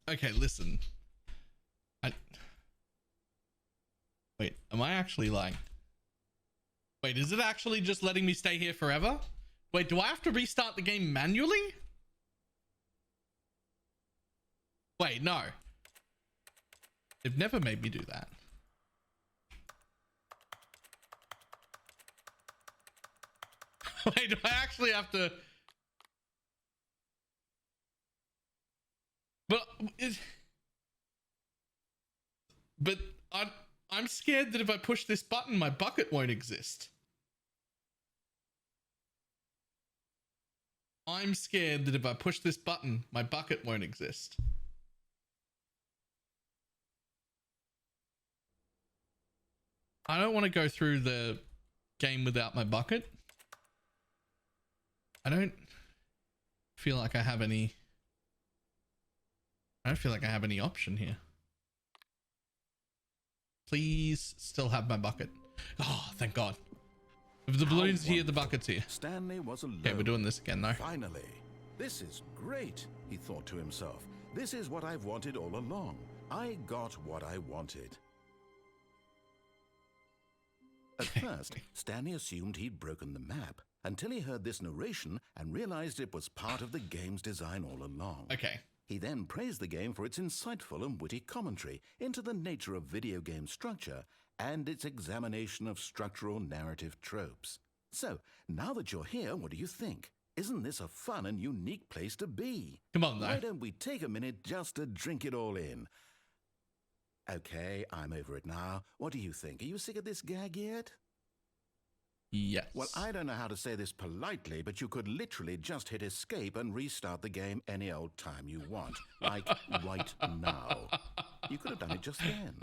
Okay, listen. Wait, am I actually lying? Wait, is it actually just letting me stay here forever? Wait, do I have to restart the game manually? Wait, no. They've never made me do that. Wait, do I actually have to... But I'm scared that if I push this button, my bucket won't exist. I'm scared that if I push this button, my bucket won't exist. I don't want to go through the game without my bucket. I don't feel like I have any... I don't feel like I have any option here. Please still have my bucket. Oh, thank God. If the balloon's here, the bucket's here. Stanley was alone. Okay, we're doing this again though. Finally. This is great, he thought to himself. This is what I've wanted all along. I got what I wanted. At first, Stanley assumed he'd broken the map until he heard this narration and realized it was part of the game's design all along. Okay. He then praised the game for its insightful and witty commentary into the nature of video game structure and its examination of structural narrative tropes. So, now that you're here, what do you think? Isn't this a fun and unique place to be? Come on, though. Why don't we take a minute just to drink it all in? Okay, I'm over it now. What do you think? Are you sick of this gag yet? Yes. Well, I don't know how to say this politely, but you could literally just hit escape and restart the game any old time you want. Like right now. You could have done it just then.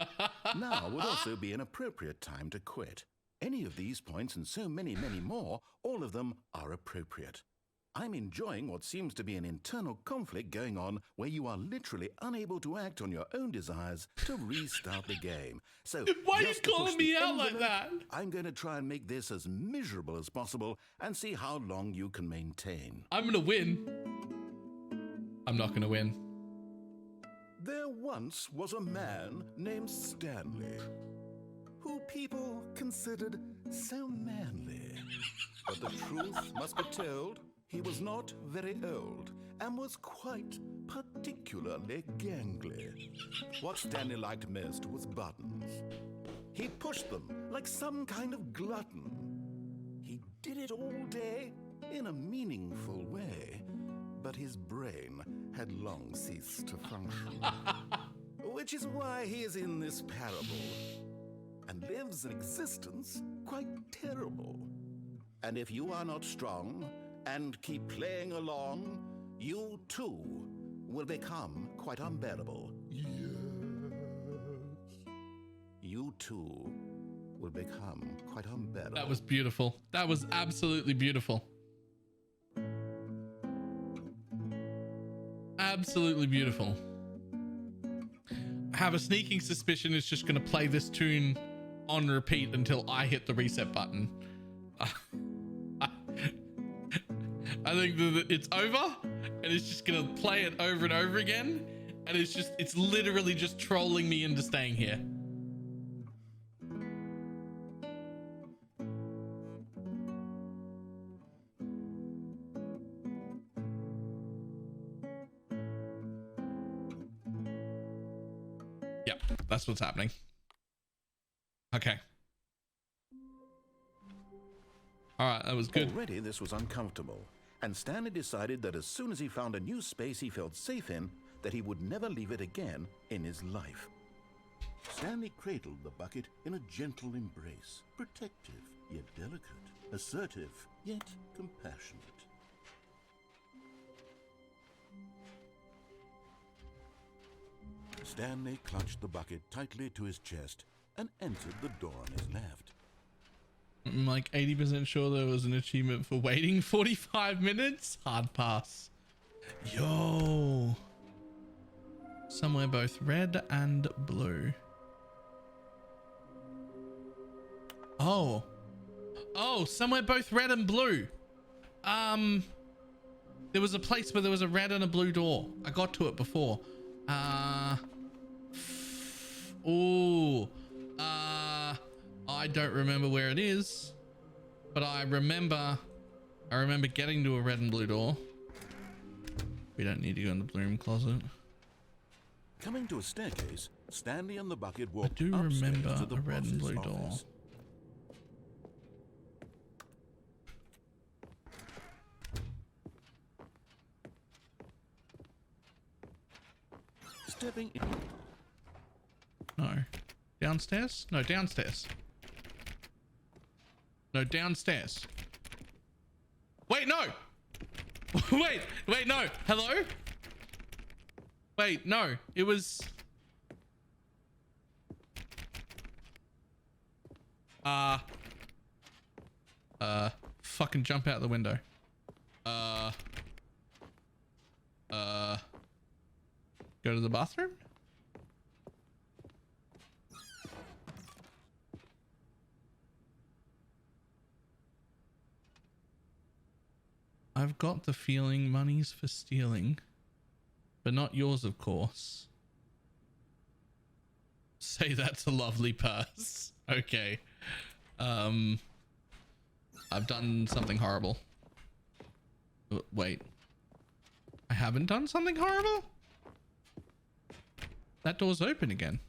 Now would also be an appropriate time to quit. Any of these points and so many, many more, all of them are appropriate. I'm enjoying what seems to be an internal conflict going on where you are literally unable to act on your own desires to restart the game. So, why are you just to calling push me the out like envelope, that? I'm going to try and make this as miserable as possible and see how long you can maintain. I'm gonna win. I'm not gonna win. There once was a man named Stanley, who people considered so manly. But the truth must be told, he was not very old and was quite particularly gangly. What Stanley liked most was buttons. He pushed them like some kind of glutton. He did it all day in a meaningful way, but his brain had long ceased to function. Which is why he is in this parable and lives an existence quite terrible. And if you are not strong and keep playing along, you too will become quite unbearable. Yes. You too will become quite unbearable. That was beautiful. That was absolutely beautiful. Absolutely beautiful. I have a sneaking suspicion it's just going to play this tune on repeat until I hit the reset button. I think that it's over and it's just going to play it over and over again. And it's literally just trolling me into staying here. Yep, that's what's happening. Okay. All right, that was good. Already this was uncomfortable, and Stanley decided that as soon as he found a new space he felt safe in, that he would never leave it again in his life. Stanley cradled the bucket in a gentle embrace, protective yet delicate, assertive yet compassionate. Stanley clutched the bucket tightly to his chest and entered the door on his left. I'm like 80% sure there was an achievement for waiting 45 minutes. Hard pass. Yo. Somewhere both red and blue. Oh. Oh, somewhere both red and blue. There was a place where there was a red and a blue door. I got to it before. Oh. I don't remember where it is, but I remember getting to a red and blue door. We don't need to go in the broom closet. Coming to a staircase, Stanley and the bucket I walked do upstairs remember to the a red and boss's blue door. office. Stepping in. No. Downstairs? No, downstairs. No, downstairs. Wait, no! wait, no. Hello? Wait, no. It was... fucking jump out the window. Go to the bathroom? I've got the feeling money's for stealing, but not yours, of course. Say that's a lovely purse. Okay. I've done something horrible. Wait. I haven't done something horrible? That door's open again.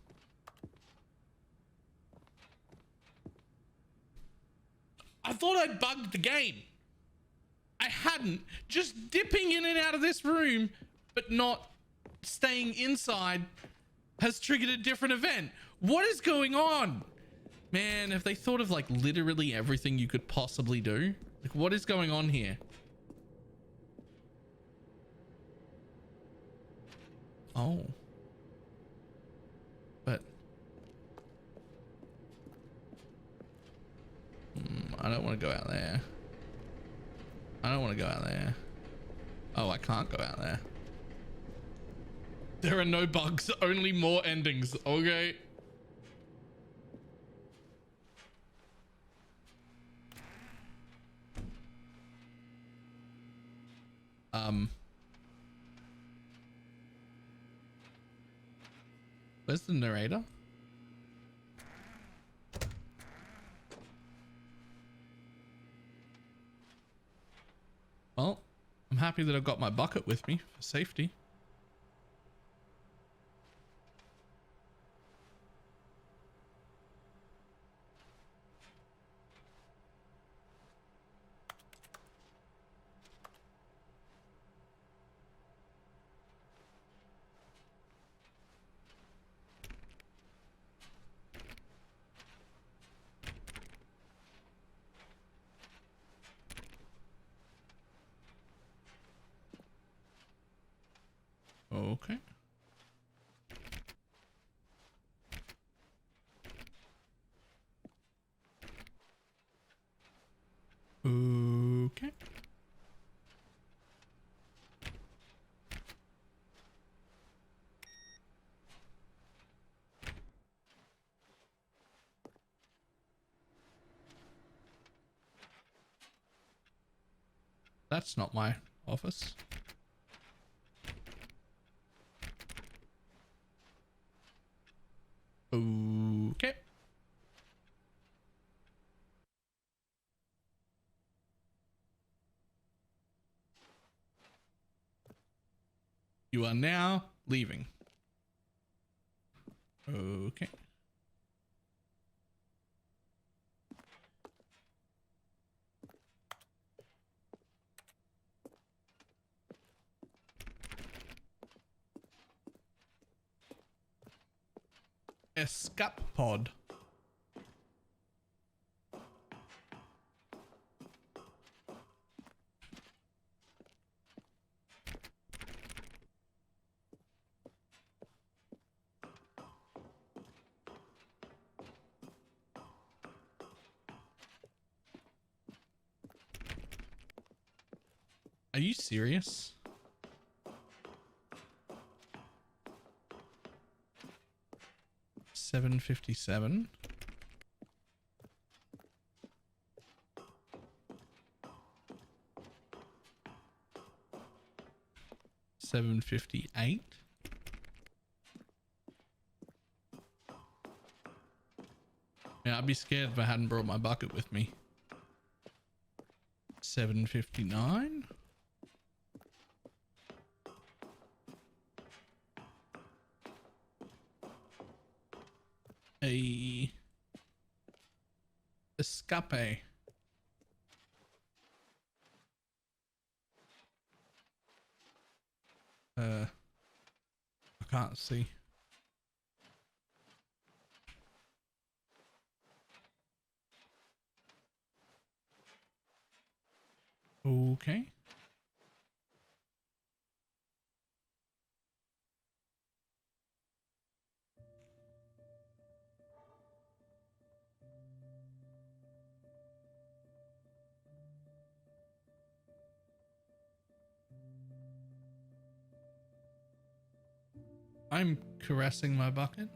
I thought I'd bugged the game. I hadn't. Just dipping in and out of this room, but not staying inside, has triggered a different event. What is going on? Man, if they thought of like literally everything you could possibly do, like what is going on here? Oh. But I don't want to go out there. I don't want to go out there. Oh, I can't go out there. There are no bugs, only more endings. Okay. Where's the narrator? Well, I'm happy that I've got my bucket with me for safety. Okay. Okay. That's not my office. Okay. You are now leaving. Okay. Escape pod. Are you serious? $7.57. $7.58. I'd be scared if I hadn't brought my bucket with me. 759. A escape. I can't see. Okay. I'm caressing my bucket.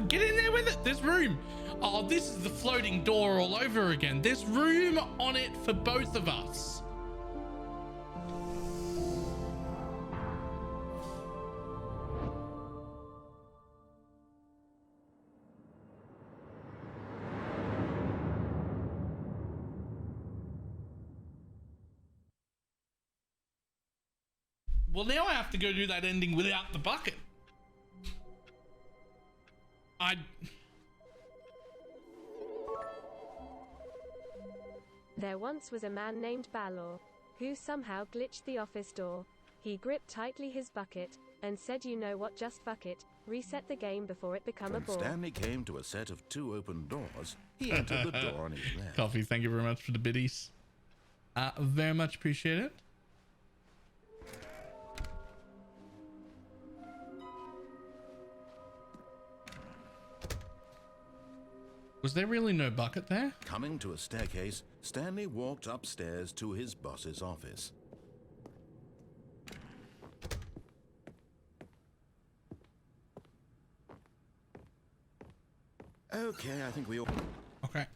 Get in there with it. There's room. Oh, this is the floating door all over again. There's room on it for both of us. Well, now I have to go do that ending without the bucket. There once was a man named Balor, who somehow glitched the office door. He gripped tightly his bucket, and said, "You know what, just bucket, reset the game before it become a bore." When Stanley came to a set of 2 open doors, he entered the door on his left. Coffee, thank you very much for the biddies. Very much appreciate it. Was there really no bucket there? Coming to a staircase, Stanley walked upstairs to his boss's office. Okay, I think we all... Okay.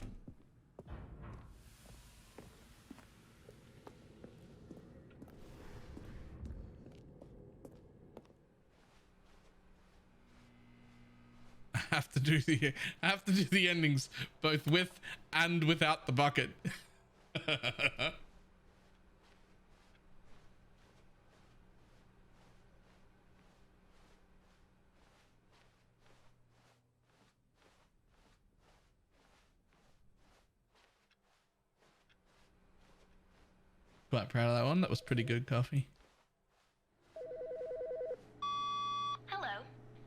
I have to do the endings both with and without the bucket. Quite proud of that one. That was pretty good, Coffee. Hello.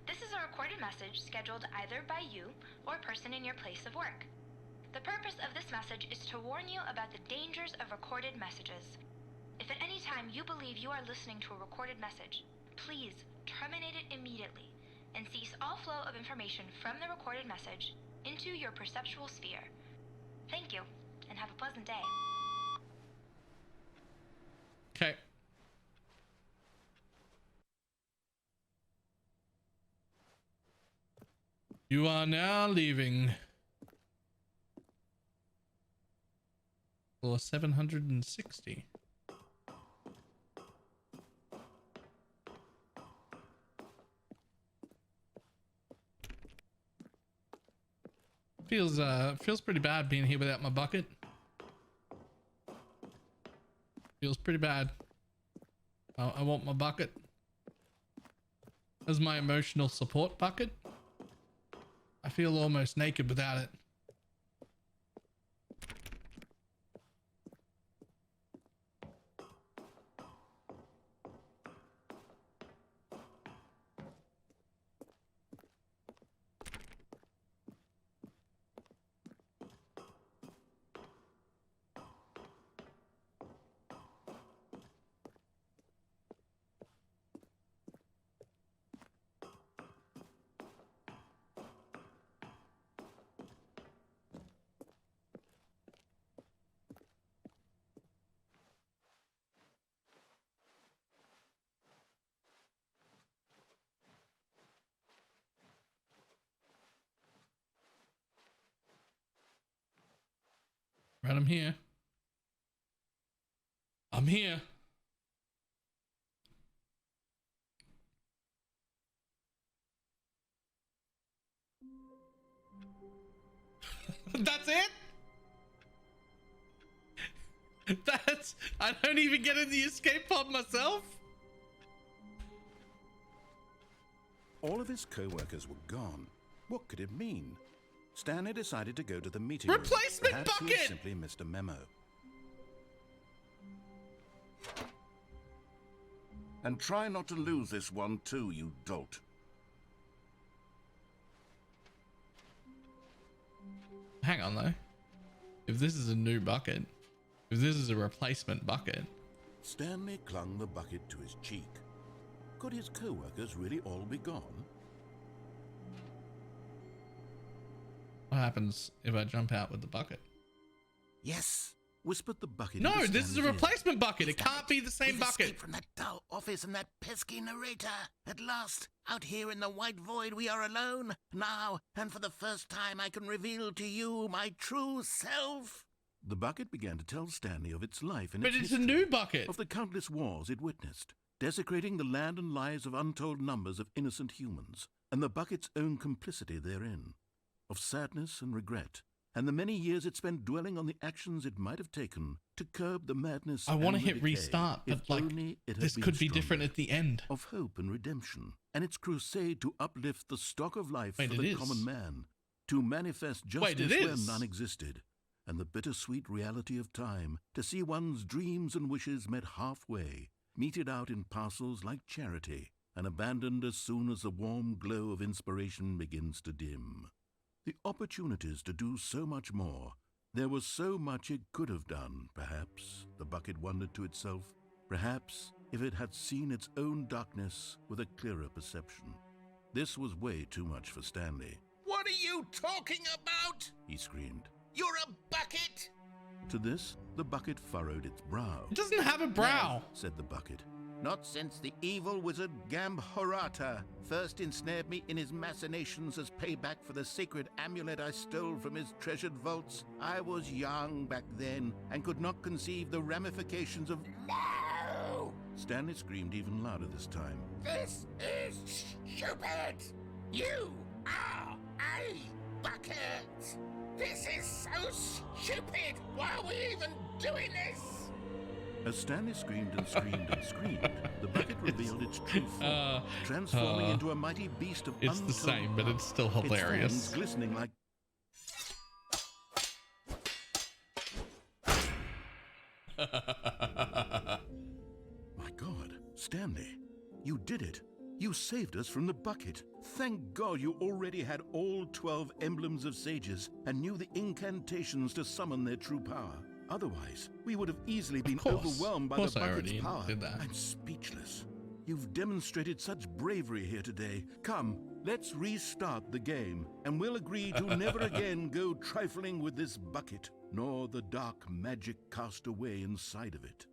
This is a recorded message scheduled either by you or a person in your place of work. The purpose of this message is to warn you about the dangers of recorded messages. If at any time you believe you are listening to a recorded message, please terminate it immediately and cease all flow of information from the recorded message into your perceptual sphere. Thank you, and have a pleasant day. Okay. You are now leaving. Floor 760. Feels pretty bad being here without my bucket. Feels pretty bad. I want my bucket as my emotional support bucket. I feel almost naked without it. Right, I'm here. I'm here. That's it? That's... I don't even get in the escape pod myself? All of his co-workers were gone. What could it mean? Stanley decided to go to the meeting room. Replacement Perhaps he bucket! had simply missed a memo. And try not to lose this one too, you dolt. Hang on though. If this is a new bucket, if this is a replacement bucket, Stanley clung the bucket to his cheek. Could his co-workers really all be gone? what happens if I jump out with the bucket? Yes, whispered the bucket. No, into this is a Stanley's ear. replacement bucket. It can't be the same We've bucket. escaped from that dull office and that pesky narrator. At last, out here in the white void, we are alone. Now, and for the first time, I can reveal to you my true self. The bucket began to tell Stanley of its life and But its it's a history, new bucket. of the countless wars it witnessed, desecrating the land and lives of untold numbers of innocent humans, and the bucket's own complicity therein, of sadness and regret, and the many years it spent dwelling on the actions it might have taken to curb the madness. I want to and the hit decay, restart, if but like only it had this been could be different stronger. at the end. Of hope and redemption, and its crusade to uplift the stock of life Wait, for it the is. common man, to manifest Wait, it justice where is. none existed, and the bittersweet reality of time, to see one's dreams and wishes met halfway, meted out in parcels like charity, and abandoned as soon as the warm glow of inspiration begins to dim. The opportunities to do so much more. There was so much it could have done, perhaps, the bucket wondered to itself. Perhaps, if it had seen its own darkness with a clearer perception. This was way too much for Stanley. What are you talking about? He screamed. You're a bucket! To this, the bucket furrowed its brow. It doesn't have a brow. Said the bucket. Not since the evil wizard Gambhorata first ensnared me in his machinations as payback for the sacred amulet I stole from his treasured vaults. I was young back then and could not conceive the ramifications of... No! Stanley screamed even louder this time. This is stupid! You are a bucket! This is so stupid! Why are we even doing this? As Stanley screamed and screamed and screamed, the bucket revealed its true form, transforming into a mighty beast of It's the untold same, but power, it's still its hilarious. fangs glistening like... My God, Stanley, you did it. You saved us from the bucket. Thank God you already had all 12 emblems of sages and knew the incantations to summon their true power. Otherwise, we would have easily been overwhelmed by the Of course I bucket's already power. did that. I'm speechless. You've demonstrated such bravery here today. Come, let's restart the game, and we'll agree to never again go trifling with this bucket, nor the dark magic cast away inside of it.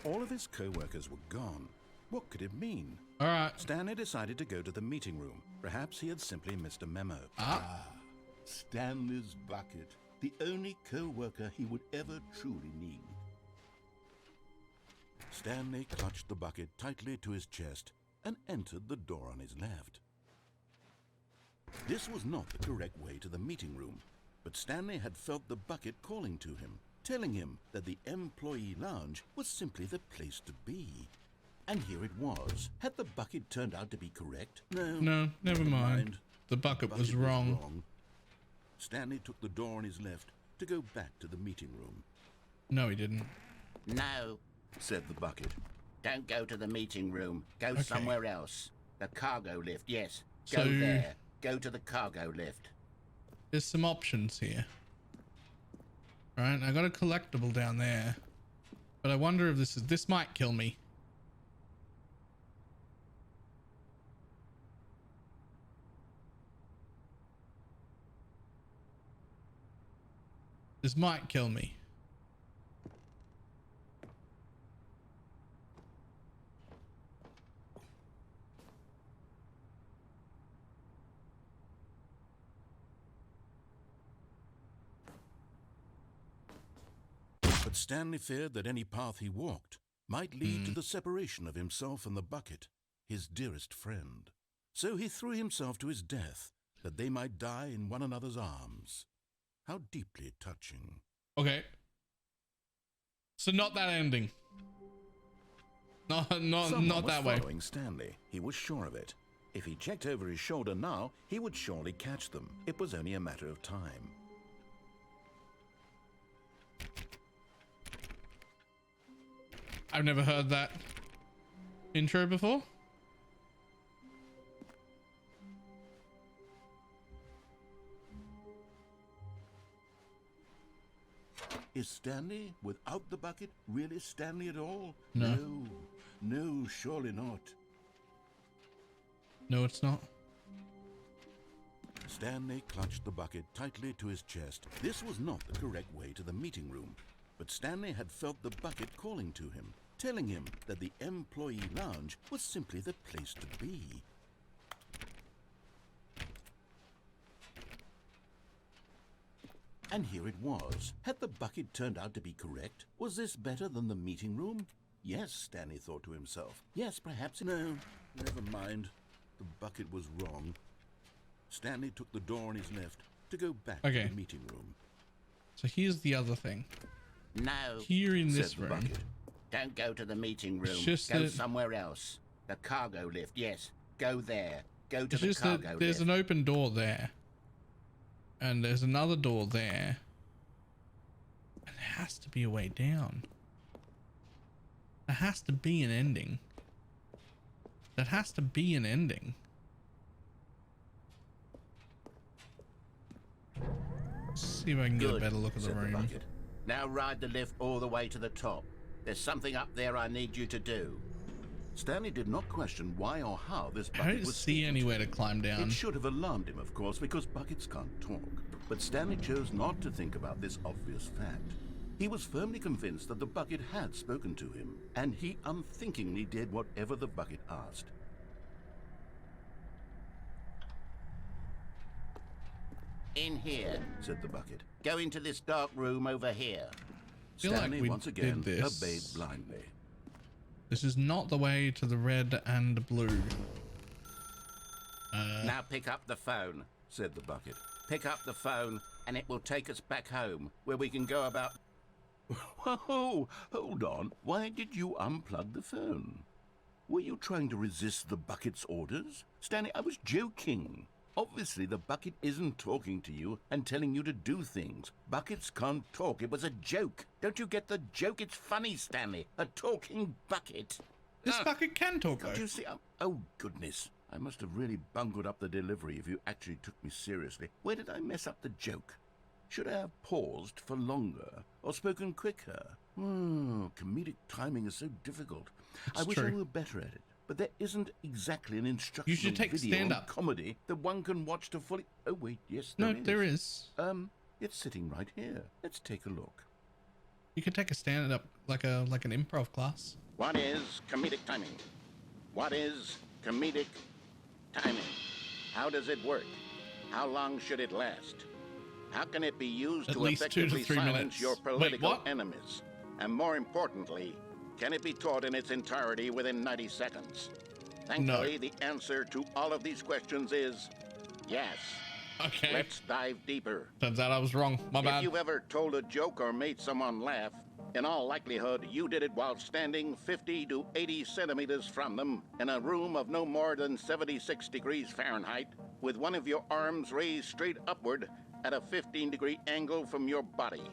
All of his co-workers were gone. What could it mean? All right. Stanley decided to go to the meeting room. Perhaps he had simply missed a memo. Stanley's bucket, the only co-worker he would ever truly need. Stanley clutched the bucket tightly to his chest and entered the door on his left. This was not the correct way to the meeting room, but Stanley had felt the bucket calling to him, telling him that the employee lounge was simply the place to be. And here it was. Had the bucket turned out to be correct? No, never mind. The bucket was wrong. Stanley took the door on his left to go back to the meeting room. No, he didn't. No, Said the bucket. don't go to the meeting room. Go Okay. somewhere else. The cargo lift, yes. So- Go there. Go to the cargo lift. There's some options here. All right, I got a collectible down there, but I wonder if this might kill me. This might kill me. But Stanley feared that any path he walked might lead to the separation of himself and the bucket, his dearest friend. So he threw himself to his death, that they might die in one another's arms. How deeply touching. Okay. So not that ending. Not that way. Following Stanley. He was sure of it. If he checked over his shoulder now, he would surely catch them. It was only a matter of time. I've never heard that intro before. Is Stanley, without the bucket, really Stanley at all? No. No, surely not. No, it's not. Stanley clutched the bucket tightly to his chest. This was not the correct way to the meeting room, but Stanley had felt the bucket calling to him, telling him that the employee lounge was simply the place to be. And here it was. Had the bucket turned out to be correct? Was this better than the meeting room? Yes, Stanley thought to himself. Yes, perhaps. No, never mind. The bucket was wrong. Stanley took the door on his left to go back to the meeting room. So here's the other thing. No, Here in this Said the room. bucket. don't go to the meeting room. just Go that- somewhere else. The cargo lift, yes. Go there. Go to It's the just cargo that there's lift. an open door there. And there's another door there. And there has to be a way down. There has to be an ending. That has to be an ending. Let's see if I can get a Good, better look at the said room. bucket. Now ride the lift all the way to the top. There's something up there I need you to do. Stanley did not question why or how this I bucket don't was see speaking to anywhere him. to climb down. It should have alarmed him, of course, because buckets can't talk. But Stanley chose not to think about this obvious fact. He was firmly convinced that the bucket had spoken to him, and he unthinkingly did whatever the bucket asked. In here. Said the bucket. Go into this dark room over here. Feel like Stanley we once again did this. obeyed blindly. This is not the way to the red and blue. Now pick up the phone. Said the bucket. Pick up the phone and it will take us back home where we can go about... Whoa, hold on. Why did you unplug the phone? Were you trying to resist the bucket's orders? Stanley, I was joking. Obviously, the bucket isn't talking to you and telling you to do things. Buckets can't talk. It was a joke. Don't you get the joke? It's funny, Stanley. A talking bucket. This bucket can talk though. Can't you see? Oh, goodness. I must have really bungled up the delivery if you actually took me seriously. Where did I mess up the joke? Should I have paused for longer or spoken quicker? Comedic timing is so difficult. I wish I true. were better at it. But there isn't exactly an instructional should take video on stand-up. comedy that one can watch to fully... Oh, wait, yes, No, there is. It's sitting right here. Let's take a look. You could take a stand up like an improv class. What is comedic timing? What is comedic timing? How does it work? How long should it last? How can it be used At to least 2 to effectively 3 silence minutes. your Wait, political what? enemies? And more importantly, can it be taught in its entirety within 90 seconds? Thankfully, the answer to all of these questions is yes. Okay. Let's dive deeper. Turns out I was wrong. My If bad. you've ever told a joke or made someone laugh, in all likelihood, you did it while standing 50 to 80 centimeters from them in a room of no more than 76 degrees Fahrenheit, with one of your arms raised straight upward at a 15-degree angle from your body.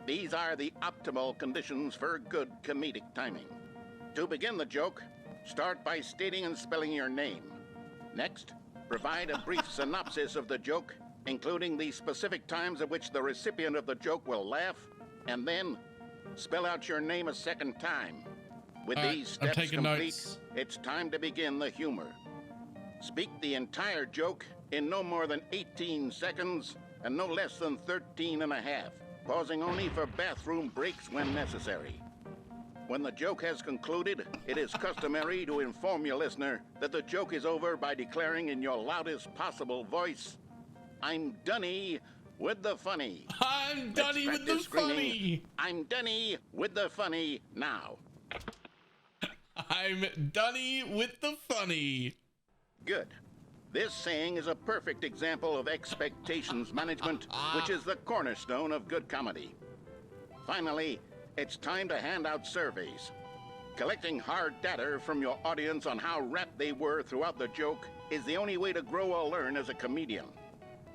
These are the optimal conditions for good comedic timing. To begin the joke, start by stating and spelling your name. Next, provide a brief synopsis of the joke, including the specific times at which the recipient of the joke will laugh, and then spell out your name a second time. With All right, these I'm steps taking complete, notes. it's time to begin the humor. Speak the entire joke in no more than 18 seconds and no less than 13 and a half, pausing only for bathroom breaks when necessary. When the joke has concluded, it is customary to inform your listener that the joke is over by declaring in your loudest possible voice, "I'm DONEY, with the funny. I'm Let's Donny with the practice screaming. funny. I'm Dunny with the funny now. I'm Donny with the funny. Good. This saying is a perfect example of expectations management, which is the cornerstone of good comedy. Finally, it's time to hand out surveys. Collecting hard data from your audience on how rapt they were throughout the joke is the only way to grow or learn as a comedian.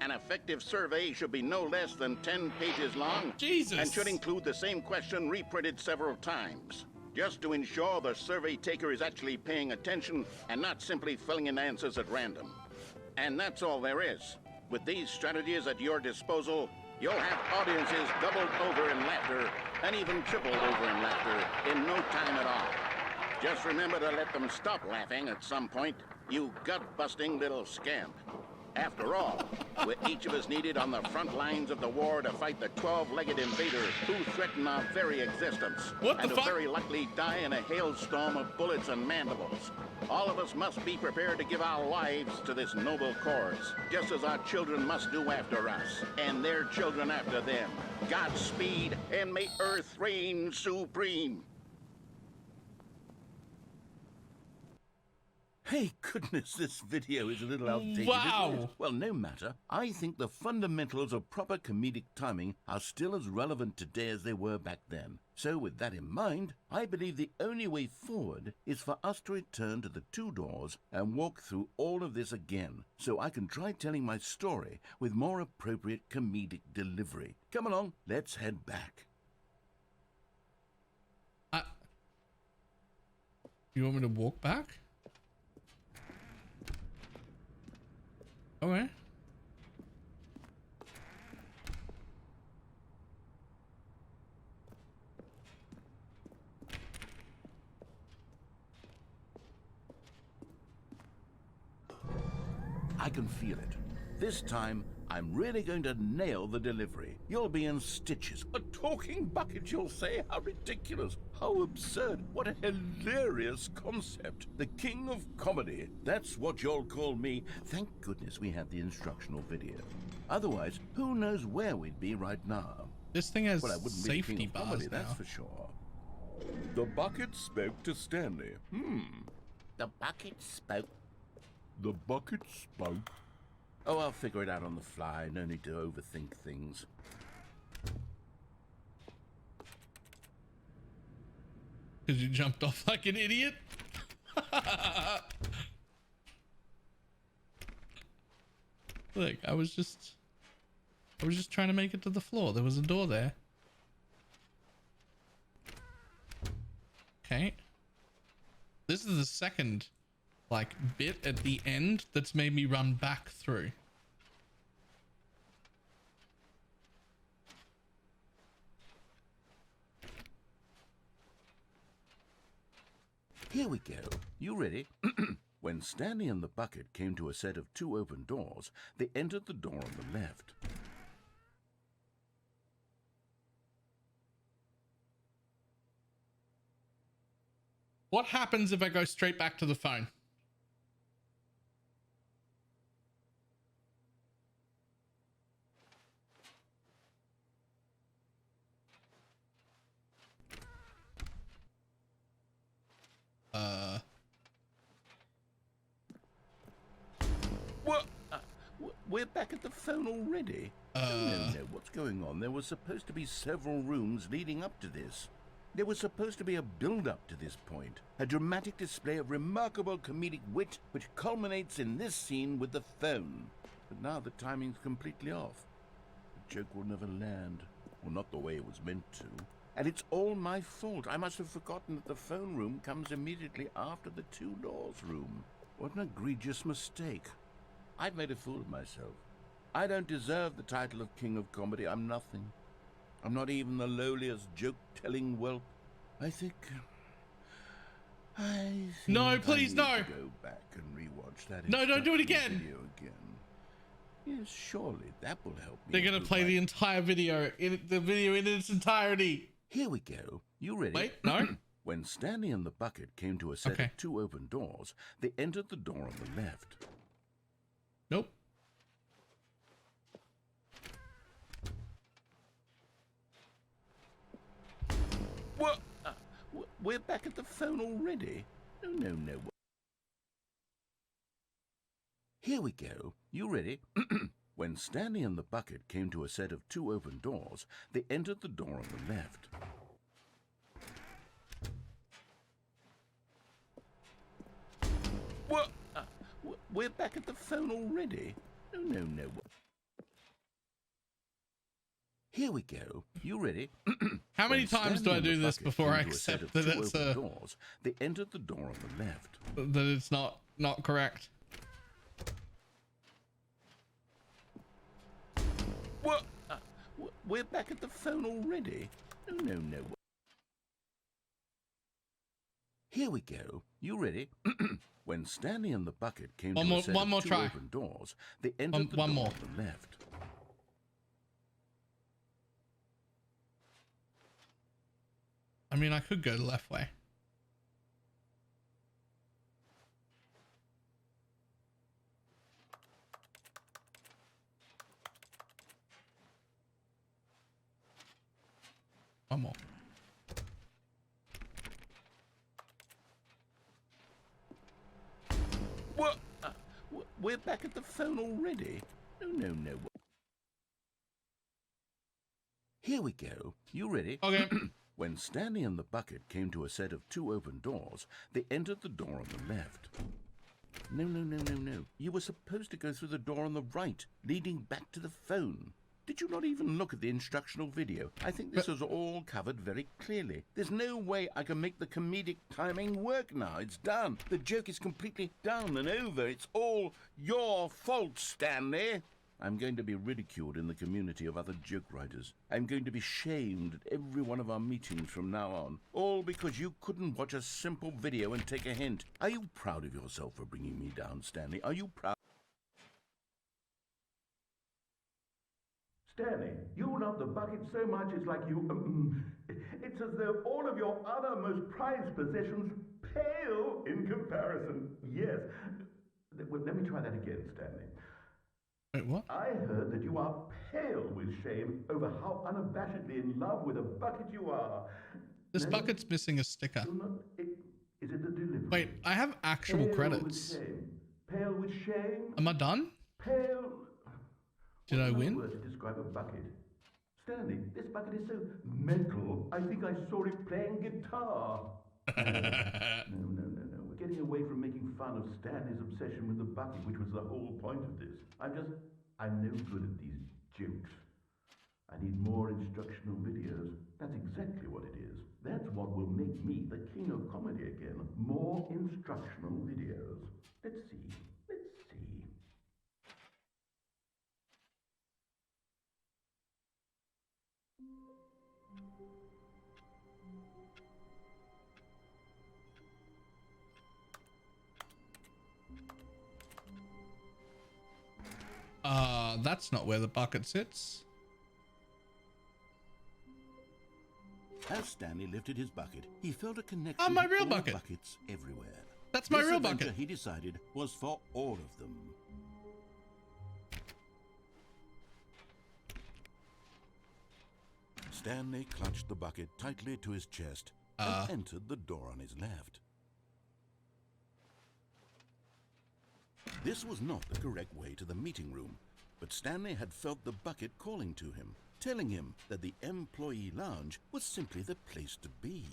An effective survey should be no less than 10 pages long. Jesus. And should include the same question reprinted several times, just to ensure the survey taker is actually paying attention and not simply filling in answers at random. And that's all there is. With these strategies at your disposal, you'll have audiences doubled over in laughter and even tripled over in laughter in no time at all. Just remember to let them stop laughing at some point, you gut-busting little scamp. After all, we're each of us needed on the front lines of the war to fight the 12-legged invaders who threaten our very existence. What the and fuck? will very likely die in a hailstorm of bullets and mandibles. All of us must be prepared to give our lives to this noble cause, just as our children must do after us, and their children after them. Godspeed, and may Earth reign supreme. Hey, goodness, this video is a little outdated, Wow. isn't it? Well, no matter. I think the fundamentals of proper comedic timing are still as relevant today as they were back then. So with that in mind, I believe the only way forward is for us to return to the two doors and walk through all of this again, so I can try telling my story with more appropriate comedic delivery. Come along, let's head back. You want me to walk back? Okay. I can feel it. This time, I'm really going to nail the delivery. You'll be in stitches. A talking bucket, you'll say? How ridiculous. How absurd. What a hilarious concept. The king of comedy. That's what you'll call me. Thank goodness we had the instructional video. Otherwise, who knows where we'd be right now. This thing has Well, I wouldn't be the safety king of bars comedy, now. that's for sure. The bucket spoke to Stanley. The bucket spoke. The bucket spoke. Oh, I'll figure it out on the fly. No need to overthink things. Because you jumped off like an idiot? Look, I was just trying to make it to the floor. There was a door there. Okay. This is the second, like, bit at the end that's made me run back through. Here we go. You ready? When Stanley and the bucket came to a set of two open doors, they entered the door on the left. What happens if I go straight back to the phone? What? We're back at the phone already? No, what's going on? There was supposed to be several rooms leading up to this. There was supposed to be a build-up to this point, a dramatic display of remarkable comedic wit which culminates in this scene with the phone. But now the timing's completely off. The joke will never land, or not the way it was meant to. And it's all my fault. I must have forgotten that the phone room comes immediately after the two doors room. What an egregious mistake. I've made a fool of myself. I don't deserve the title of King of Comedy. I'm nothing. I'm not even the lowliest joke-telling whelp. I think No, please, I need no. to go back and rewatch that. No, don't do it instructional again. Video again. Yes, surely that will help me. They're gonna improve play my- the entire video in its entirety. Here we go. You ready? Wait, no. When Stanley and the bucket came to a set Okay. of two open doors, they entered the door on the left. Nope. we're back at the phone already? No. Here we go. You ready? When Stanley and the bucket came to a set of 2 open doors, they entered the door on the left. What? We're back at the phone already? No. Here we go. You ready? How many When times do Stanley I and do the this bucket before I came to a set accept of that 2 it's open doors, they entered the door on the left. that it's not correct? What? We're back at the phone already? No. Here we go. You ready? When Stanley and the bucket came to a set one more of 2 try. open doors, they entered the One door more. on the left. I mean, I could go the left way. One more. What? We're back at the phone already? No. Here we go. You ready? Okay. When Stanley and the bucket came to a set of 2 open doors, they entered the door on the left. No. You were supposed to go through the door on the right, leading back to the phone. Did you not even look at the instructional video? I think this was all covered very clearly. There's no way I can make the comedic timing work now. It's done. The joke is completely done and over. It's all your fault, Stanley. I'm going to be ridiculed in the community of other joke writers. I'm going to be shamed at every one of our meetings from now on. All because you couldn't watch a simple video and take a hint. Are you proud of yourself for bringing me down, Stanley? Are you proud? Stanley, you love the bucket so much it's like you... it's as though all of your other most prized possessions pale in comparison. Yes. Well, let me try that again, Stanley. Wait, what? I heard that you are pale with shame over how unabashedly in love with a bucket you are. This No, bucket's missing a sticker. you're not... Is it the delivery? Wait, I have actual Pale credits. With shame. Pale with shame. Am I done? Pale... Did I What's another win? word to describe a bucket? Stanley, this bucket is so metal. I think I saw it playing guitar. No. We're getting away from making fun of Stanley's obsession with the bucket, which was the whole point of this. I'm no good at these jokes. I need more instructional videos. That's exactly what it is. That's what will make me the king of comedy again. More instructional videos. Let's see. That's not where the bucket sits. As Stanley lifted his bucket, he felt a connection Oh, my to real all bucket. buckets everywhere. That's my This real adventure, bucket. he decided, was for all of them. Stanley clutched the bucket tightly to his chest and entered the door on his left. This was not the correct way to the meeting room, but Stanley had felt the bucket calling to him, telling him that the employee lounge was simply the place to be.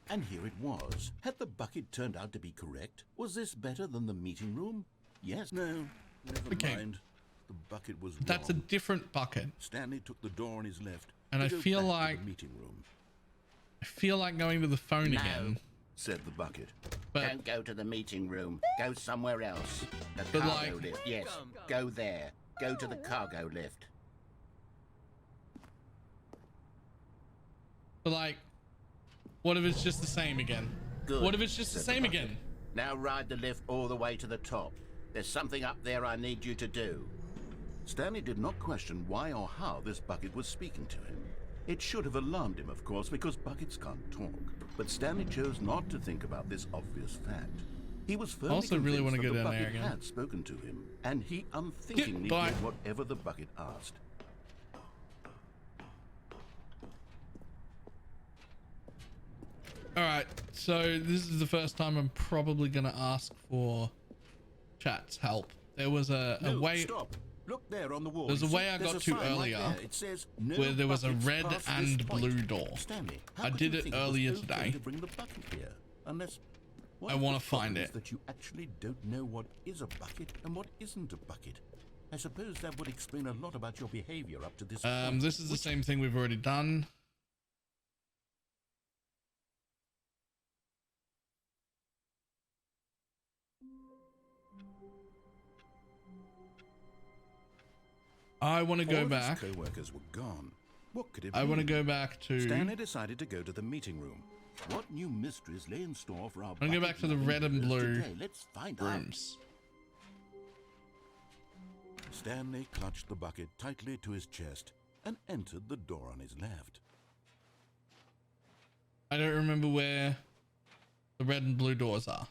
And here it was. Had the bucket turned out to be correct? Was this better than the meeting room? Yes, no, never Okay. mind. The bucket was That's a wrong. different bucket. Stanley took the door on his left And to I go feel back to like- the meeting room. I feel like going to the phone No. again. Said the bucket. But Don't go to the meeting room. Go somewhere else. The But cargo like- lift. Yes, go there. Go to the cargo lift. like, what if it's just the same again? Good, What if it's just the said same bucket. again? Now ride the lift all the way to the top. There's something up there I need you to do. Stanley did not question why or how this bucket was speaking to him. It should have alarmed him, of course, because buckets can't talk. But Stanley chose not to think about this obvious fact. He was firmly Also really convinced wanna that go the down there bucket again. had spoken to him, and he unthinkingly but I- did whatever the bucket asked. All right, so this is the first time I'm probably gonna ask for chat's help. There was a way. Stop. Look there on the wall. There's a way I got to earlier, It says, no where there was a buckets red past this and point. blue door. Stanley, how I could did you it think was earlier okay today. to bring the bucket here? Unless I want to find is it. that you actually don't know what is a bucket and what isn't a bucket. I suppose that would explain a lot about your behavior up to this point. This is the same thing we've already done. I want to go back. All his co-workers were gone. What could it I want to mean? go back to. Stanley decided to go to the meeting room. What new mysteries lay in store for our I'm gonna go back to the red and blue today? Let's find rooms. out. Stanley clutched the bucket tightly to his chest and entered the door on his left. I don't remember where the red and blue doors are.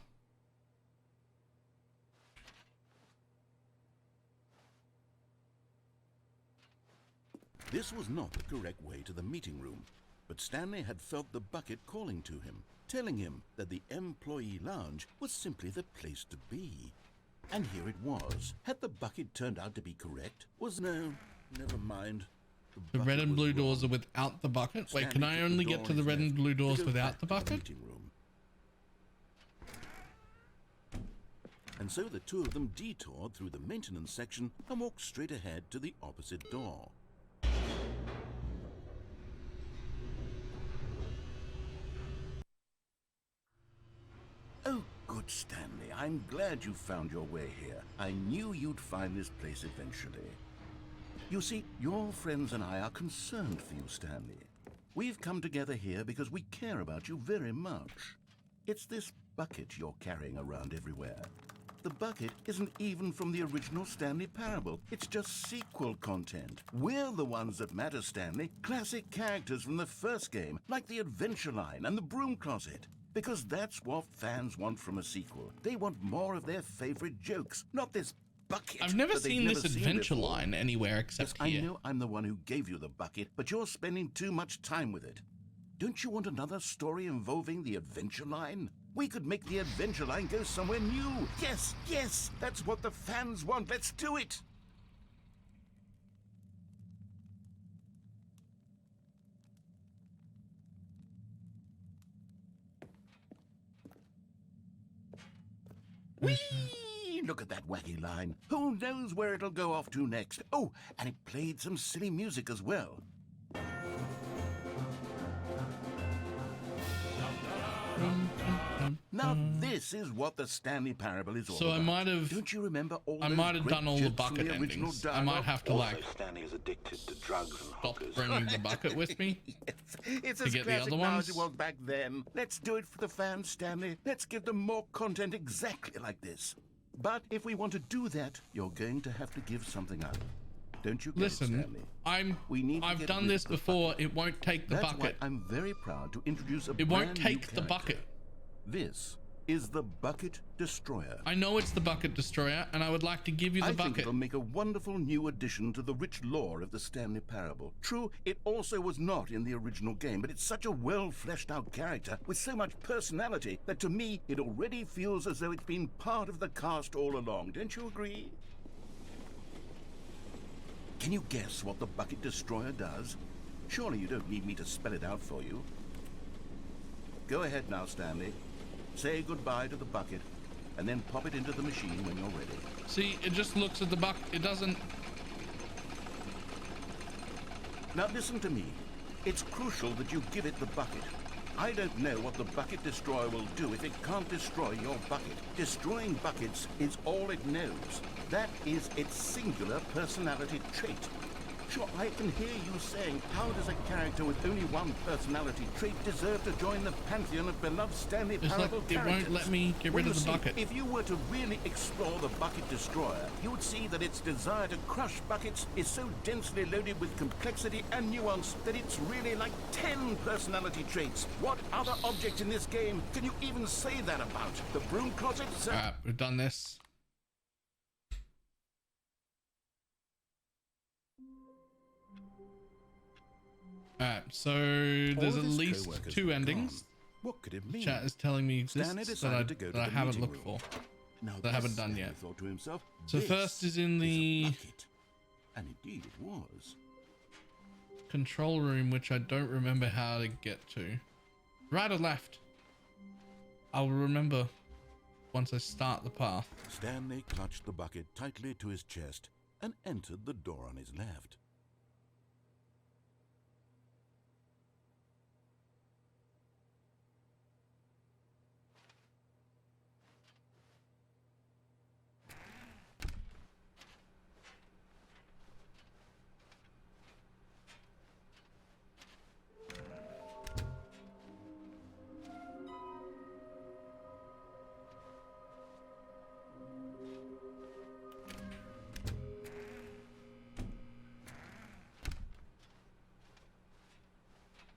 This was not the correct way to the meeting room, but Stanley had felt the bucket calling to him, telling him that the employee lounge was simply the place to be. And here it was. Had the bucket turned out to be correct? No, never mind. The red bucket and was blue doors wrong. are without the bucket. Wait, Stanley can I took only the get door to on the his red and left blue to doors go without back the to bucket? meeting room. And so the two of them detoured through the maintenance section and walked straight ahead to the opposite door. Oh, good Stanley. I'm glad you found your way here. I knew you'd find this place eventually. You see, your friends and I are concerned for you, Stanley. We've come together here because we care about you very much. It's this bucket you're carrying around everywhere. The bucket isn't even from the original Stanley Parable. It's just sequel content. We're the ones that matter, Stanley. Classic characters from the first game, like the Adventure Line and the Broom Closet. Because that's what fans want from a sequel. They want more of their favorite jokes, not this bucket. I've never that they've seen never this seen adventure before. line anywhere except Yes, here. I know I'm the one who gave you the bucket, but you're spending too much time with it. Don't you want another story involving the Adventure Line? We could make the Adventure Line go somewhere new. Yes, yes, that's what the fans want. Let's do it. Whee! Look at that wacky line. Who knows where it'll go off to next? Oh, and it played some silly music as well. Now this is what the Stanley Parable is all So about. I might have- Don't you remember all I those might have great done all the jokes from bucket original endings. I might dialogue? have to like Stanley is addicted to drugs and stop hookers. bringing the bucket with me. It's to as get the classic other now ones? as it was back then. Let's do it for the fans, Stanley. Let's give them more content exactly like this. But if we want to do that, you're going to have to give something up. Don't you get it, Listen, Stanley? We need to I've get done rid this of the before. bucket. It won't take the That's bucket. why I'm very proud to introduce a It won't brand new take the character. bucket. This is the Bucket Destroyer. I know it's the bucket destroyer, and I would like to give you the I think bucket. it'll make a wonderful new addition to the rich lore of the Stanley Parable. True, it also was not in the original game, but it's such a well-fleshed-out character with so much personality that to me, it already feels as though it's been part of the cast all along. Don't you agree? Can you guess what the Bucket Destroyer does? Surely you don't need me to spell it out for you. Go ahead now, Stanley. Say goodbye to the bucket, and then pop it into the machine when you're ready. See, it just looks at the bucket. It doesn't. Now listen to me. It's crucial that you give it the bucket. I don't know what the Bucket Destroyer will do if it can't destroy your bucket. Destroying buckets is all it knows. That is its singular personality trait. Sure, I can hear you saying, how does a character with only one personality trait deserve to join the pantheon of beloved Stanley It's like Parable it characters? won't let me get Well, rid of you the see, bucket. If you were to really explore the Bucket Destroyer, you would see that its desire to crush buckets is so densely loaded with complexity and nuance that it's really like 10 personality traits. What other object in this game can you even say that about? The Broom Closet? Sir? Alright, we've done this. Alright, so there's at his least co-workers 2 were endings. What could it mean? Chat is telling me Stanley exists that I, decided to go to that I the haven't meeting looked room. for. Now That I haven't done Stanley yet. thought to himself, So "This first is in a the bucket." And indeed it was. control room, which I don't remember how to get to. Right or left? I'll remember once I start the path. Stanley clutched the bucket tightly to his chest and entered the door on his left.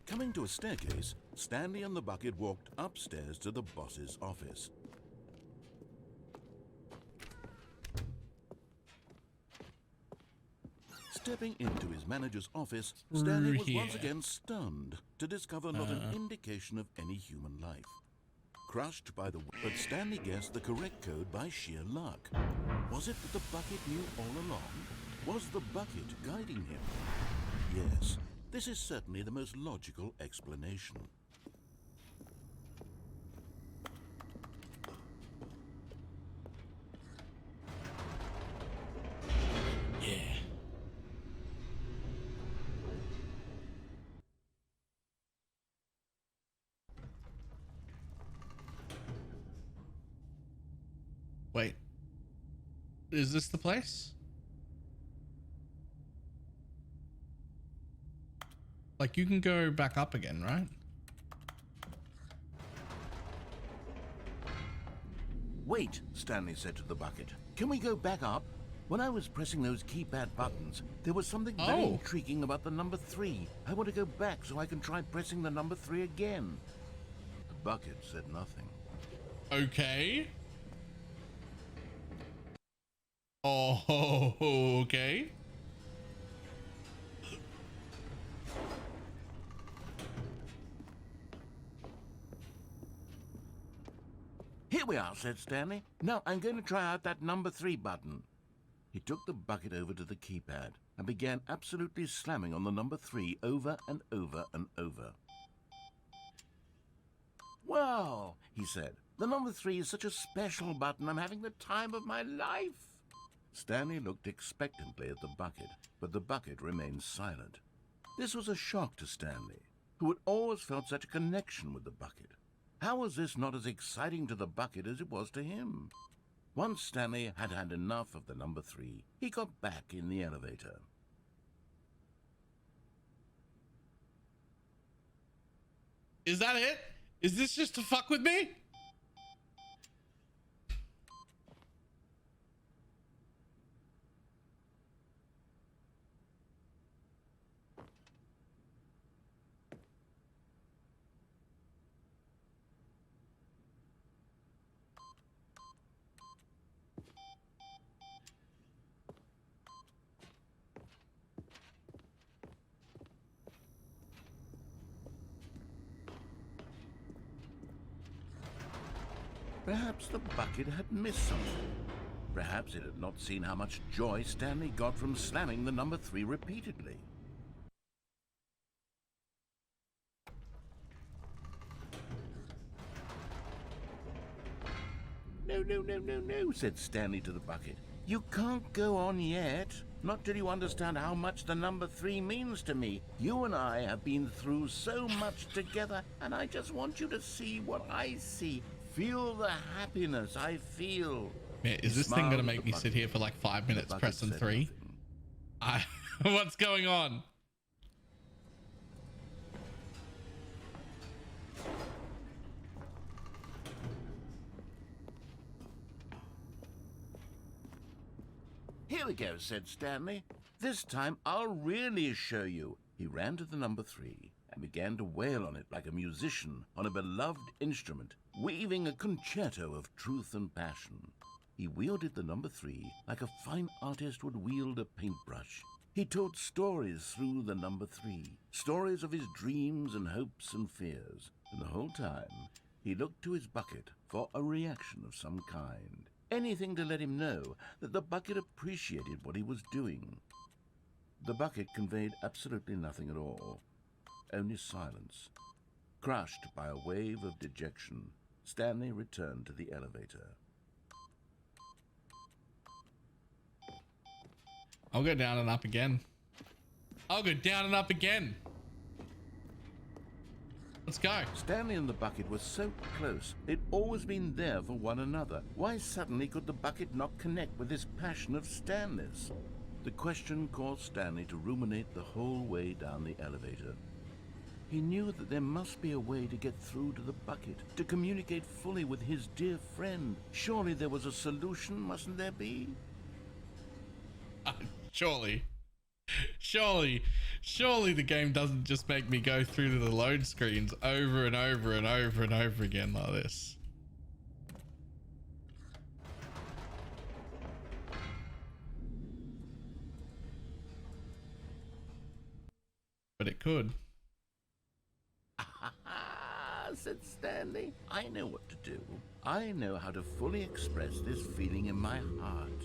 Coming to a staircase, Stanley and the bucket walked upstairs to the boss's office. Stepping into his manager's office, Stanley was once Here. again stunned to discover not an indication of any human life. Crushed by the... But Stanley guessed the correct code by sheer luck. Was it that the bucket knew all along? Was the bucket guiding him? Yes, this is certainly the most logical explanation. Yeah. Wait. Is this the place? Like, you can go back up again, right? Wait, Stanley said to the bucket. Can we go back up? When I was pressing those keypad buttons, there was something very Oh. intriguing about the number 3. I want to go back so I can try pressing the number 3 again. The bucket said nothing. Okay. Oh, okay. Here we are, said Stanley. Now I'm going to try out that number 3 button. He took the bucket over to the keypad and began absolutely slamming on the number 3 over and over and over. Well, he said, the number 3 is such a special button. I'm having the time of my life. Stanley looked expectantly at the bucket, but the bucket remained silent. This was a shock to Stanley, who had always felt such a connection with the bucket. How was this not as exciting to the bucket as it was to him? Once Stanley had had enough of the number 3, he got back in the elevator. Is that it? Is this just to fuck with me? Perhaps the bucket had missed something. Perhaps it had not seen how much joy Stanley got from slamming the number 3 repeatedly. No, said Stanley to the bucket. You can't go on yet. Not till you understand how much the number 3 means to me. You and I have been through so much together, and I just want you to see what I see. Feel the happiness I feel. Man, is He this thing smiled gonna at make the me bucket. sit here for like 5 minutes The bucket pressing said 3? nothing. What's going on? Here we go, said Stanley. This time I'll really show you. He ran to the number 3 and began to wail on it like a musician on a beloved instrument, weaving a concerto of truth and passion. He wielded the number 3 like a fine artist would wield a paintbrush. He told stories through the number 3, stories of his dreams and hopes and fears, And the whole time, he looked to his bucket for a reaction of some kind. Anything to let him know that the bucket appreciated what he was doing. The bucket conveyed absolutely nothing at all, only silence. Crushed by a wave of dejection, Stanley returned to the elevator. I'll go down and up again. I'll go down and up again. Let's go. Stanley and the bucket were so close. They'd always been there for one another. Why suddenly could the bucket not connect with this passion of Stanley's? The question caused Stanley to ruminate the whole way down the elevator. He knew that there must be a way to get through to the bucket, to communicate fully with his dear friend. Surely there was a solution, mustn't there be? Surely the game doesn't just make me go through to the load screens over and over and over and over again like this. But it could. Said Stanley. I know what to do. I know how to fully express this feeling in my heart.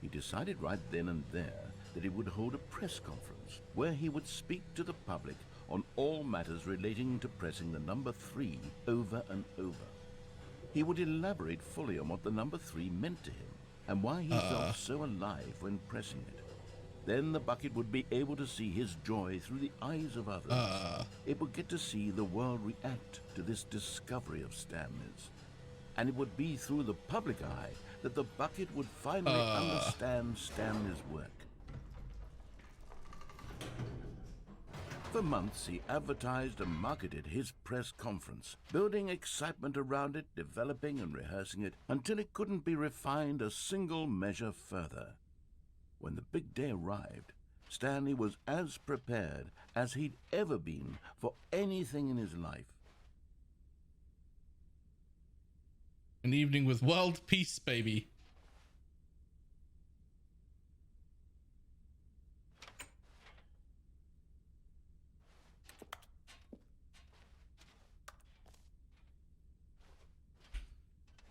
He decided right then and there that he would hold a press conference where he would speak to the public on all matters relating to pressing the number 3 over and over. He would elaborate fully on what the number 3 meant to him and why he felt so alive when pressing it. Then the bucket would be able to see his joy through the eyes of others. It would get to see the world react to this discovery of Stanley's. And it would be through the public eye that the bucket would finally understand Stanley's work. For months, he advertised and marketed his press conference, building excitement around it, developing and rehearsing it, until it couldn't be refined a single measure further. When the big day arrived, Stanley was as prepared as he'd ever been for anything in his life. An evening with world peace, baby.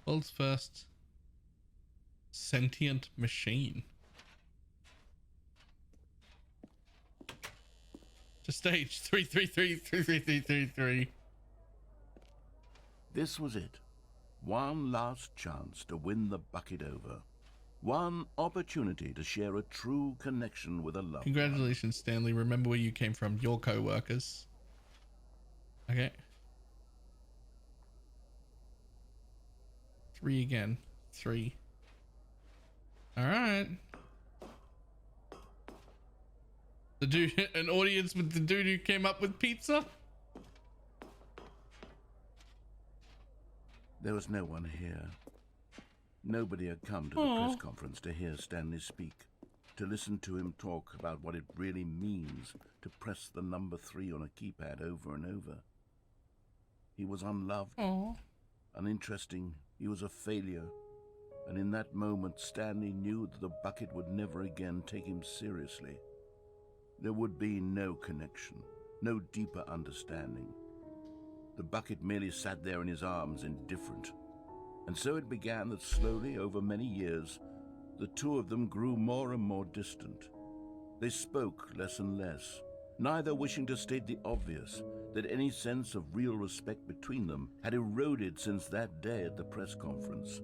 World's first sentient machine. To stage 3333333. This was it. One last chance to win the bucket over. One opportunity to share a true connection with a loved one. Congratulations, Stanley. Remember where you came from. Your co-workers. Okay. 3 again. 3. All right. The dude, an audience with the dude who came up with pizza. There was no one here. Nobody had come to the press conference to hear Stanley speak, to listen to him talk about what it really means to press the number 3 on a keypad over and over. He was unloved, uninteresting. He was a failure. And in that moment, Stanley knew that the bucket would never again take him seriously. There would be no connection, no deeper understanding. The bucket merely sat there in his arms, indifferent. And so it began that slowly, over many years, the two of them grew more and more distant. They spoke less and less, neither wishing to state the obvious, that any sense of real respect between them had eroded since that day at the press conference.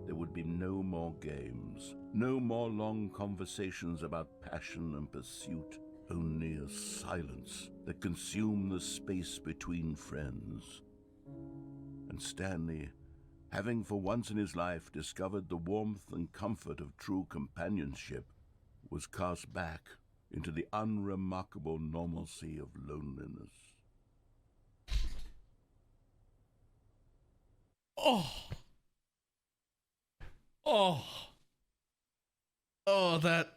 There would be no more games, no more long conversations about passion and pursuit, only a silence that consumed the space between friends. And Stanley, having for once in his life discovered the warmth and comfort of true companionship, was cast back into the unremarkable normalcy of loneliness.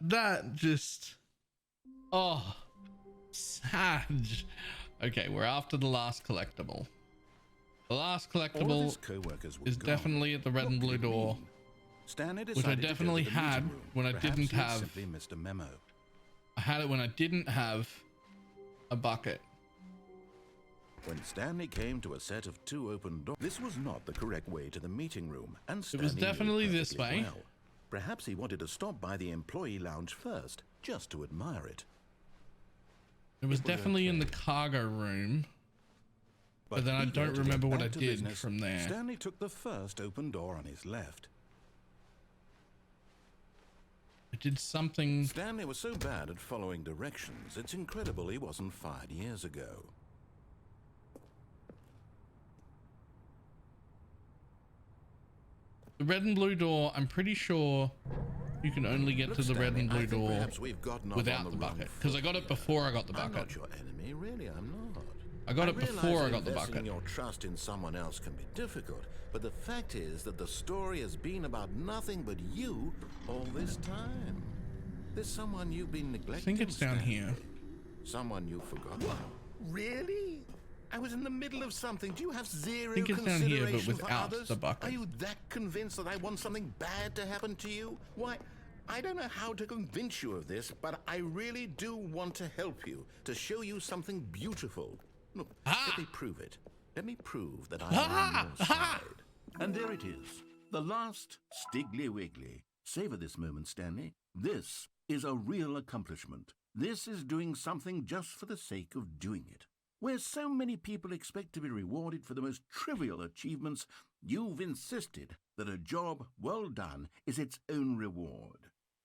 That just, sad. Okay, we're after the last collectible. The last collectible is definitely at the red and blue door, which I definitely had when I didn't have. Simply missed a memo. I had it when I didn't have a bucket. When Stanley came to a set of 2 open doors, this was not the correct way to the meeting room, and It was Stanley knew definitely this perfectly way. well. Perhaps he wanted to stop by the employee lounge first, just to admire it. It was definitely in the cargo room. But then I eager don't to get remember what back I to did business, from there. Stanley took the first open door on his left. I did something. Stanley was so bad at following directions, it's incredible he wasn't fired years ago. The red and blue door, I'm pretty sure you can only get Look, to the red Stanley, and I blue think door perhaps we've gotten off without on the wrong bucket. Because I foot got it here. before I got the I'm bucket. not your enemy, really, I'm not. I got it realize before I that got the investing bucket. your trust in someone else can be difficult, but the fact is that the story has been about nothing but you all this time. There's someone you've been neglecting. I think it's down Stanley. here. Someone you've forgotten. Really? I was in the middle of something. Do you have zero think it's down here, but consideration for without others? the bucket. Are you that convinced that I want something bad to happen to you? Why, I don't know how to convince you of this, but I really do want to help you, to show you something beautiful. Look, let me prove it. Let me prove that I am on your side. And there it is. The last Stiggly Wiggly. Savor this moment, Stanley. This is a real accomplishment. This is doing something just for the sake of doing it. Where so many people expect to be rewarded for the most trivial achievements, you've insisted that a job well done is its own reward.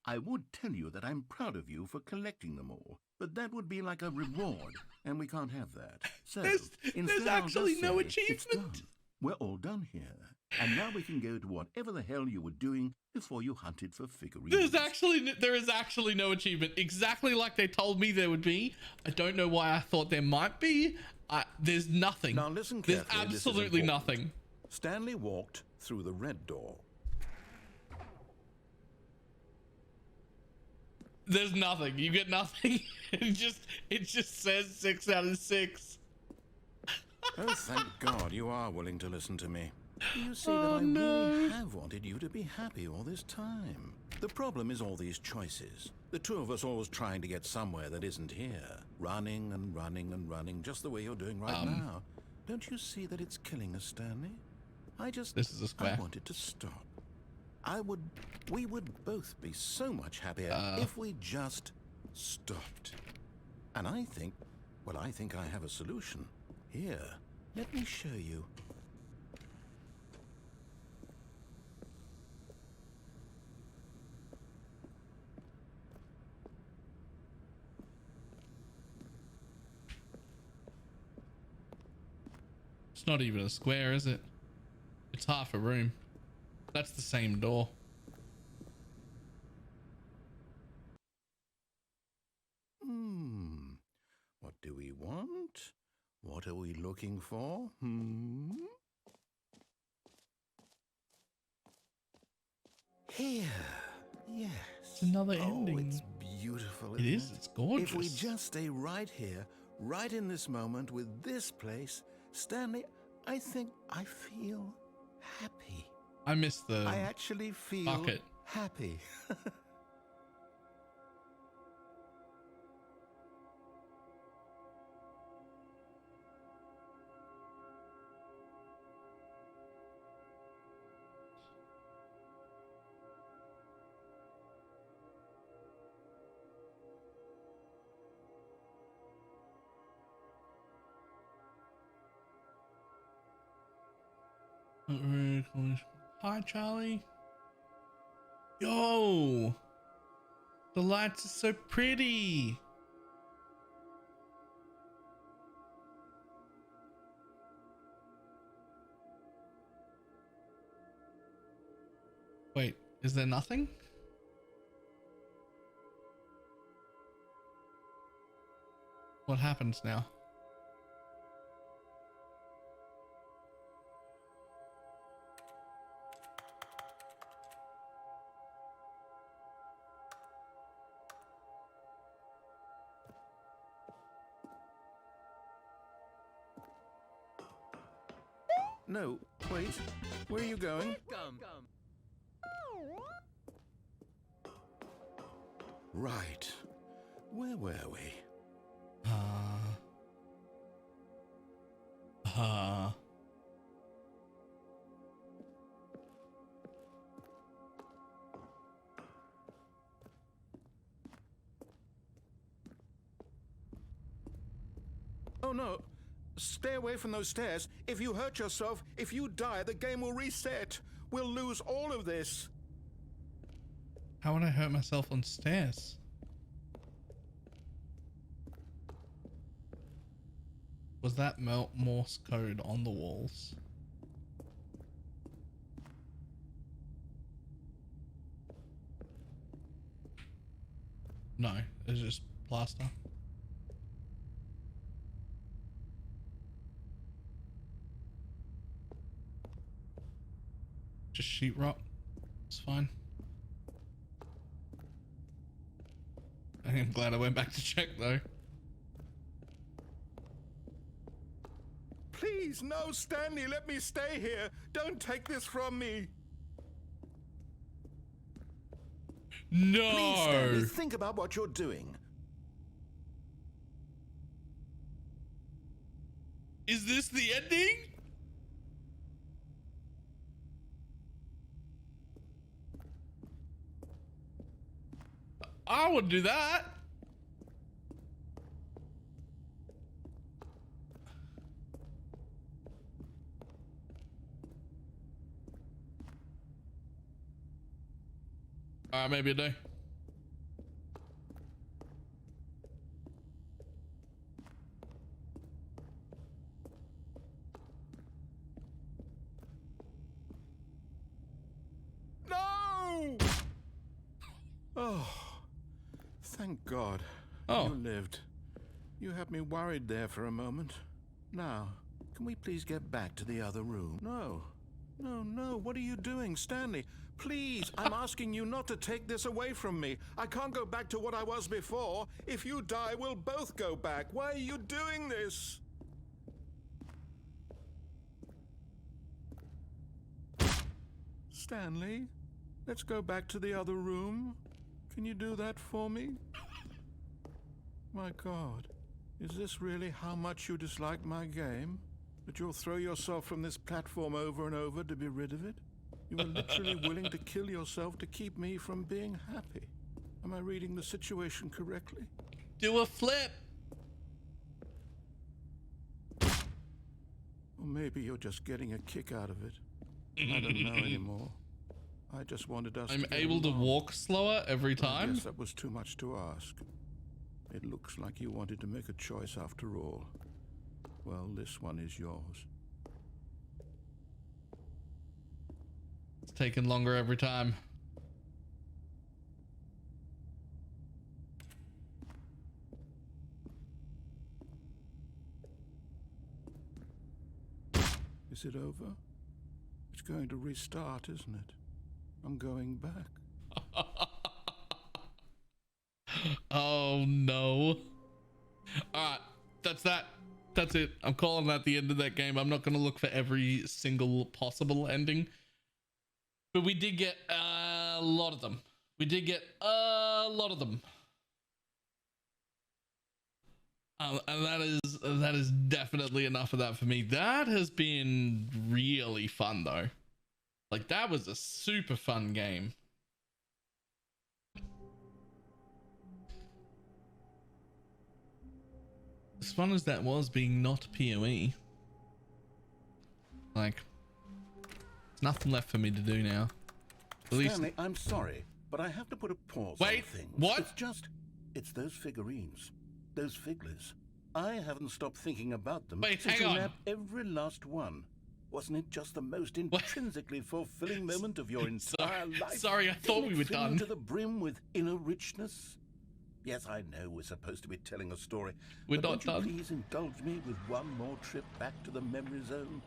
I would tell you that I'm proud of you for collecting them all, but that would be like a reward, and we can't have that. So, There's instead I'll actually just no say, "It's achievement." done. We're all done here. And now we can go to whatever the hell you were doing before you hunted for figurines. There is actually no achievement. Exactly like they told me there would be. I don't know why I thought there might be. There's nothing. Now listen There's carefully. This is absolutely important. nothing. Stanley walked through the red door. There's nothing. You get nothing. It just says 6 out of 6. Oh, thank God you are willing to listen to me. You see Oh, that I no. really have wanted you to be happy all this time. The problem is all these choices. The two of us always trying to get somewhere that isn't here. Running and running and running, just the way you're doing right now. Don't you see that it's killing us, Stanley? This is a square. I wanted to stop. We would both be so much happier if we just stopped. And I think I have a solution. Here, let me show you. It's not even a square, is it? It's half a room. That's the same door. What do we want? What are we looking for? Here. Yes. It's another ending. Oh, it's beautiful. It is. It's gorgeous. If we just stay right here, right in this moment with this place, Stanley, I think I feel happy. I missed the I actually feel bucket. happy. Hi, Charlie. Yo, the lights are so pretty. Wait, is there nothing? What happens now? No, wait. Where are you going? Right. Where were we? Oh no. Stay away from those stairs. If you hurt yourself, if you die, the game will reset. We'll lose all of this. How would I hurt myself on stairs? Was that Morse code on the walls? No, it's just plaster. Just sheetrock. It's fine. I'm glad I went back to check though. Please, no, Stanley, let me stay here. Don't take this from me. No. Please, Stanley, think about what you're doing. Is this the ending? I would do that. All right, maybe a day. No! Oh, thank God. Oh. You lived. You had me worried there for a moment. Now, can we please get back to the other room? No. No, no. What are you doing, Stanley? Please, I'm asking you not to take this away from me. I can't go back to what I was before. If you die, we'll both go back. Why are you doing this? Stanley, let's go back to the other room. Can you do that for me? My God, is this really how much you dislike my game? That you'll throw yourself from this platform over and over to be rid of it? You were literally willing to kill yourself to keep me from being happy. Am I reading the situation correctly? Do a flip. Or maybe you're just getting a kick out of it. I don't know anymore. I just wanted us I'm to get able to along. walk slower every But I time. guess that was too much to ask. It looks like you wanted to make a choice after all. Well, this one is yours. It's taking longer every time. Is it over? It's going to restart, isn't it? I'm going back. Oh no. Alright, that's that. That's it. I'm calling that the end of that game. I'm not going to look for every single possible ending. But we did get a lot of them. We did get a lot of them. And that is definitely enough of that for me. That has been really fun though. Like that was a super fun game. As fun as that was being not PoE, like, there's nothing left for me to do now. At least. Stanley, I'm sorry, but I have to put a pause Wait, on things. what? It's those figurines, those figglers. I haven't stopped thinking about them Wait, since hang you on. nabbed every last one. Wasn't it just the most intrinsically fulfilling moment of your entire life? Sorry, I thought we were Fill done. to the brim with inner richness. Yes, I know we're supposed to be telling a story. We're but not won't done. you please indulge me with one more trip back to the memory zone?